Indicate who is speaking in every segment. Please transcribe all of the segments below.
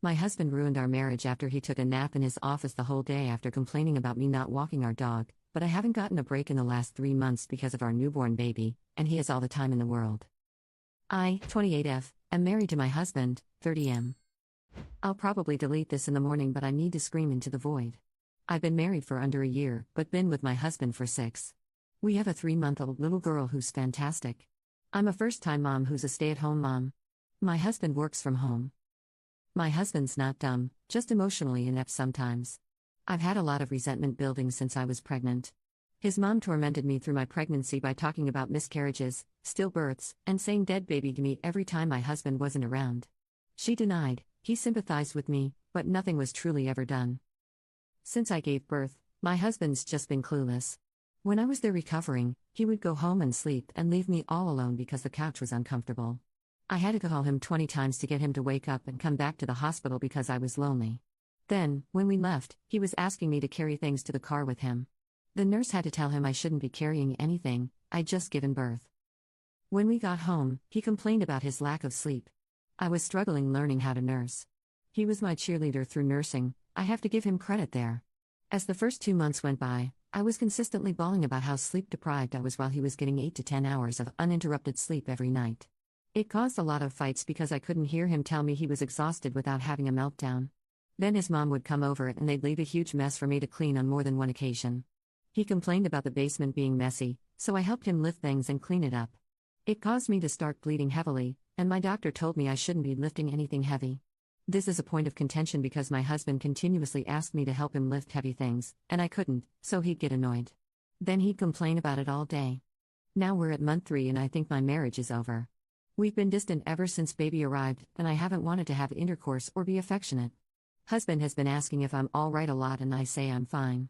Speaker 1: My husband ruined our marriage after he took a nap in his office the whole day after complaining about me not walking our dog, but I haven't gotten a break in the last 3 months because of our newborn baby, and he has all the time in the world. I, 28F, am married to my husband, 30M. I'll probably delete this in the morning, but I need to scream into the void. I've been married for under a year, but been with my husband for 6. We have a 3-month-old little girl who's fantastic. I'm a first-time mom who's a stay-at-home mom. My husband works from home. My husband's not dumb, just emotionally inept sometimes. I've had a lot of resentment building since I was pregnant. His mom tormented me through my pregnancy by talking about miscarriages, stillbirths, and saying dead baby to me every time my husband wasn't around. She denied, he sympathized with me, but nothing was truly ever done. Since I gave birth, my husband's just been clueless. When I was there recovering, he would go home and sleep and leave me all alone because the couch was uncomfortable. I had to call him 20 times to get him to wake up and come back to the hospital because I was lonely. Then, when we left, he was asking me to carry things to the car with him. The nurse had to tell him I shouldn't be carrying anything, I'd just given birth. When we got home, he complained about his lack of sleep. I was struggling learning how to nurse. He was my cheerleader through nursing, I have to give him credit there. As the first 2 months went by, I was consistently bawling about how sleep deprived I was while he was getting 8 to 10 hours of uninterrupted sleep every night. It caused a lot of fights because I couldn't hear him tell me he was exhausted without having a meltdown. Then his mom would come over and they'd leave a huge mess for me to clean on more than one occasion. He complained about the basement being messy, so I helped him lift things and clean it up. It caused me to start bleeding heavily, and my doctor told me I shouldn't be lifting anything heavy. This is a point of contention because my husband continuously asked me to help him lift heavy things, and I couldn't, so he'd get annoyed. Then he'd complain about it all day. Now we're at month 3 and I think my marriage is over. We've been distant ever since baby arrived, and I haven't wanted to have intercourse or be affectionate. Husband has been asking if I'm all right a lot and I say I'm fine.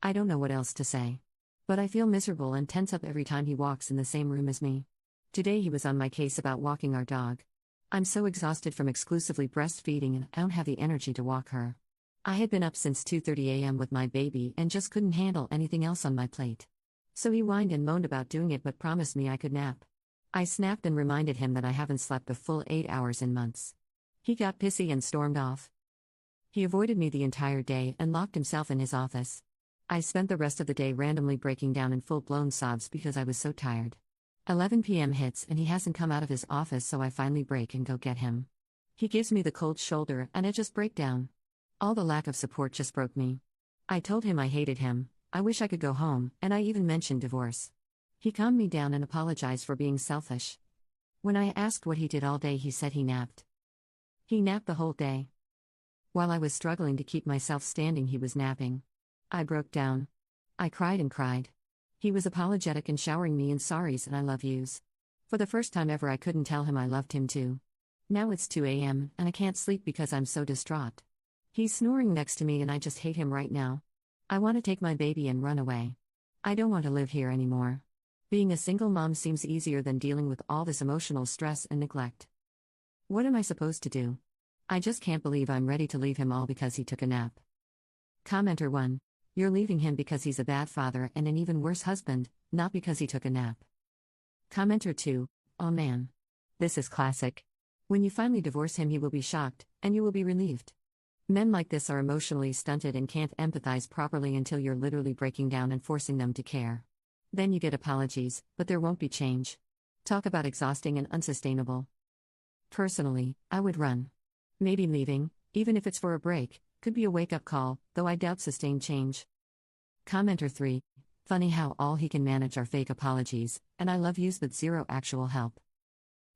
Speaker 1: I don't know what else to say. But I feel miserable and tense up every time he walks in the same room as me. Today he was on my case about walking our dog. I'm so exhausted from exclusively breastfeeding and I don't have the energy to walk her. I had been up since 2:30 a.m. with my baby and just couldn't handle anything else on my plate. So he whined and moaned about doing it but promised me I could nap. I snapped and reminded him that I haven't slept a full 8 hours in months. He got pissy and stormed off. He avoided me the entire day and locked himself in his office. I spent the rest of the day randomly breaking down in full-blown sobs because I was so tired. 11 p.m. hits and he hasn't come out of his office, so I finally break and go get him. He gives me the cold shoulder and I just break down. All the lack of support just broke me. I told him I hated him, I wish I could go home, and I even mentioned divorce. He calmed me down and apologized for being selfish. When I asked what he did all day, he said he napped. He napped the whole day. While I was struggling to keep myself standing, he was napping. I broke down. I cried and cried. He was apologetic and showering me in sorries and I love yous. For the first time ever I couldn't tell him I loved him too. Now it's 2 a.m. and I can't sleep because I'm so distraught. He's snoring next to me and I just hate him right now. I want to take my baby and run away. I don't want to live here anymore. Being a single mom seems easier than dealing with all this emotional stress and neglect. What am I supposed to do? I just can't believe I'm ready to leave him all because he took a nap. Commenter 1. You're leaving him because he's a bad father and an even worse husband, not because he took a nap. Commenter 2. Oh man. This is classic. When you finally divorce him, he will be shocked, and you will be relieved. Men like this are emotionally stunted and can't empathize properly until you're literally breaking down and forcing them to care. Then you get apologies, but there won't be change. Talk about exhausting and unsustainable. Personally, I would run. Maybe leaving, even if it's for a break, could be a wake-up call, though I doubt sustained change. Commenter 3. Funny how all he can manage are fake apologies, and I love yous with zero actual help.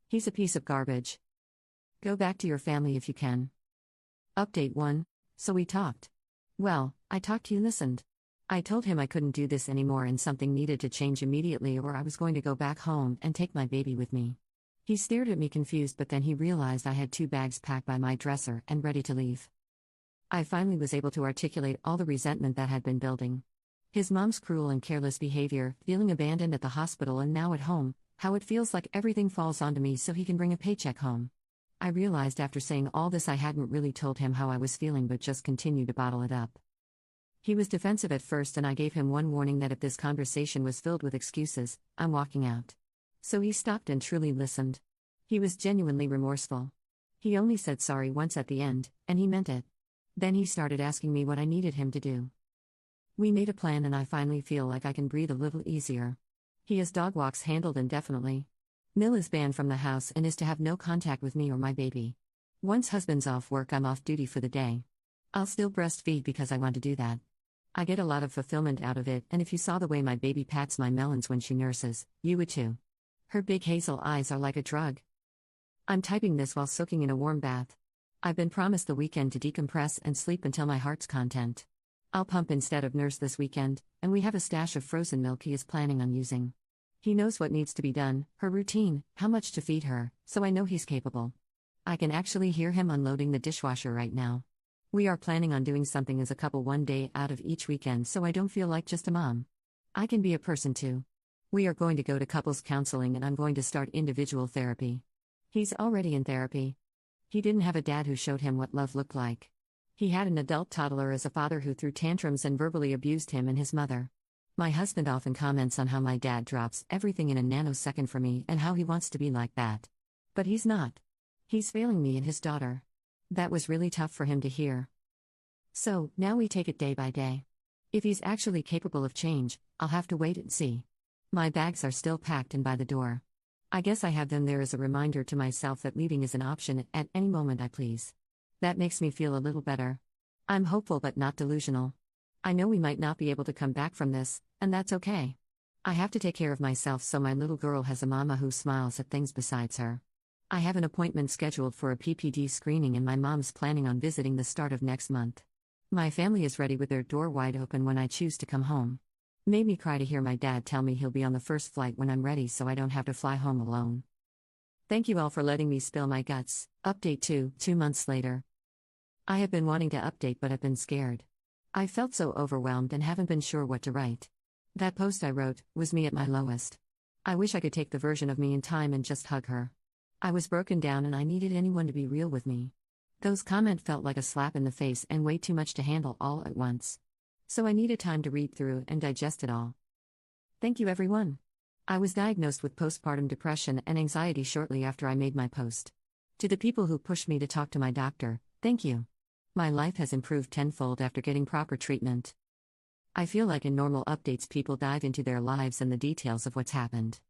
Speaker 1: He's a piece of garbage. Go back to your family if you can. Update 1. So we talked. Well, I talked, he listened. I told him I couldn't do this anymore and something needed to change immediately or I was going to go back home and take my baby with me. He stared at me confused, but then he realized I had 2 bags packed by my dresser and ready to leave. I finally was able to articulate all the resentment that had been building. His mom's cruel and careless behavior, feeling abandoned at the hospital and now at home, how it feels like everything falls onto me so he can bring a paycheck home. I realized after saying all this I hadn't really told him how I was feeling but just continued to bottle it up. He was defensive at first and I gave him one warning that if this conversation was filled with excuses, I'm walking out. So he stopped and truly listened. He was genuinely remorseful. He only said sorry once at the end, and he meant it. Then he started asking me what I needed him to do. We made a plan and I finally feel like I can breathe a little easier. He has dog walks handled indefinitely. Mill is banned from the house and is to have no contact with me or my baby. Once husband's off work, I'm off duty for the day. I'll still breastfeed because I want to do that. I get a lot of fulfillment out of it, and if you saw the way my baby pats my melons when she nurses, you would too. Her big hazel eyes are like a drug. I'm typing this while soaking in a warm bath. I've been promised the weekend to decompress and sleep until my heart's content. I'll pump instead of nurse this weekend, and we have a stash of frozen milk he is planning on using. He knows what needs to be done, her routine, how much to feed her, so I know he's capable. I can actually hear him unloading the dishwasher right now. We are planning on doing something as a couple one day out of each weekend so I don't feel like just a mom. I can be a person too. We are going to go to couples counseling and I'm going to start individual therapy. He's already in therapy. He didn't have a dad who showed him what love looked like. He had an adult toddler as a father who threw tantrums and verbally abused him and his mother. My husband often comments on how my dad drops everything in a nanosecond for me and how he wants to be like that. But he's not. He's failing me and his daughter. That was really tough for him to hear. So, now we take it day by day. If he's actually capable of change, I'll have to wait and see. My bags are still packed and by the door. I guess I have them there as a reminder to myself that leaving is an option at any moment I please. That makes me feel a little better. I'm hopeful but not delusional. I know we might not be able to come back from this, and that's okay. I have to take care of myself so my little girl has a mama who smiles at things besides her. I have an appointment scheduled for a PPD screening and my mom's planning on visiting the start of next month. My family is ready with their door wide open when I choose to come home. Made me cry to hear my dad tell me he'll be on the first flight when I'm ready so I don't have to fly home alone. Thank you all for letting me spill my guts. Update 2 months later. I have been wanting to update but have been scared. I felt so overwhelmed and haven't been sure what to write. That post I wrote was me at my lowest. I wish I could take the version of me in time and just hug her. I was broken down and I needed anyone to be real with me. Those comments felt like a slap in the face and way too much to handle all at once. So I needed time to read through and digest it all. Thank you everyone. I was diagnosed with postpartum depression and anxiety shortly after I made my post. To the people who pushed me to talk to my doctor, thank you. My life has improved tenfold after getting proper treatment. I feel like in normal updates people dive into their lives and the details of what's happened.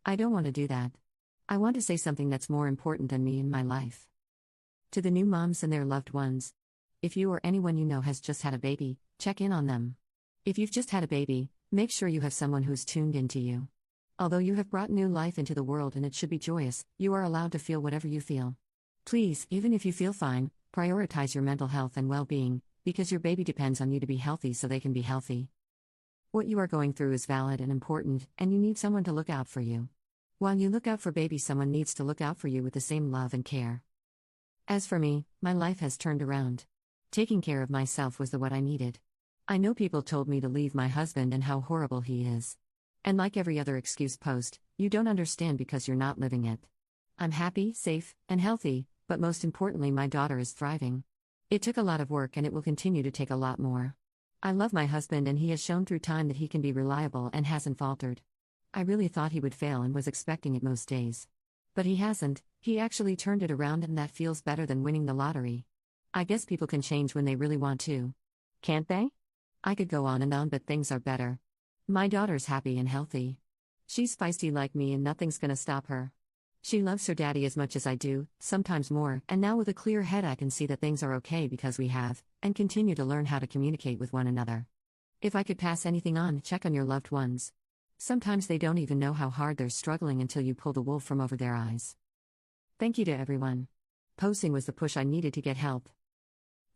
Speaker 1: I don't want to do that. I want to say something that's more important than me in my life. To the new moms and their loved ones. If you or anyone you know has just had a baby, check in on them. If you've just had a baby, make sure you have someone who's tuned into you. Although you have brought new life into the world and it should be joyous, you are allowed to feel whatever you feel. Please, even if you feel fine, prioritize your mental health and well-being, because your baby depends on you to be healthy so they can be healthy. What you are going through is valid and important, and you need someone to look out for you. While you look out for baby, someone needs to look out for you with the same love and care. As for me, my life has turned around. Taking care of myself was what I needed. I know people told me to leave my husband and how horrible he is. And like every other excuse post, you don't understand because you're not living it. I'm happy, safe, and healthy, but most importantly my daughter is thriving. It took a lot of work and it will continue to take a lot more. I love my husband and he has shown through time that he can be reliable and hasn't faltered. I really thought he would fail and was expecting it most days. But he hasn't, he actually turned it around and that feels better than winning the lottery. I guess people can change when they really want to. Can't they? I could go on and on but things are better. My daughter's happy and healthy. She's feisty like me and nothing's gonna stop her. She loves her daddy as much as I do, sometimes more, and now with a clear head I can see that things are okay because we have, and continue to learn how to communicate with one another. If I could pass anything on, check on your loved ones. Sometimes they don't even know how hard they're struggling until you pull the wool from over their eyes. Thank you to everyone. Posting was the push I needed to get help.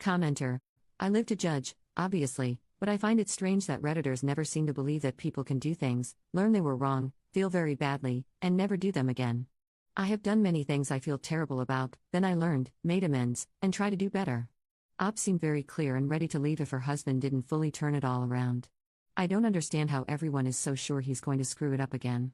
Speaker 1: Commenter. I live to judge, obviously, but I find it strange that Redditors never seem to believe that people can do things, learn they were wrong, feel very badly, and never do them again. I have done many things I feel terrible about, then I learned, made amends, and try to do better. Op seemed very clear and ready to leave if her husband didn't fully turn it all around. I don't understand how everyone is so sure he's going to screw it up again.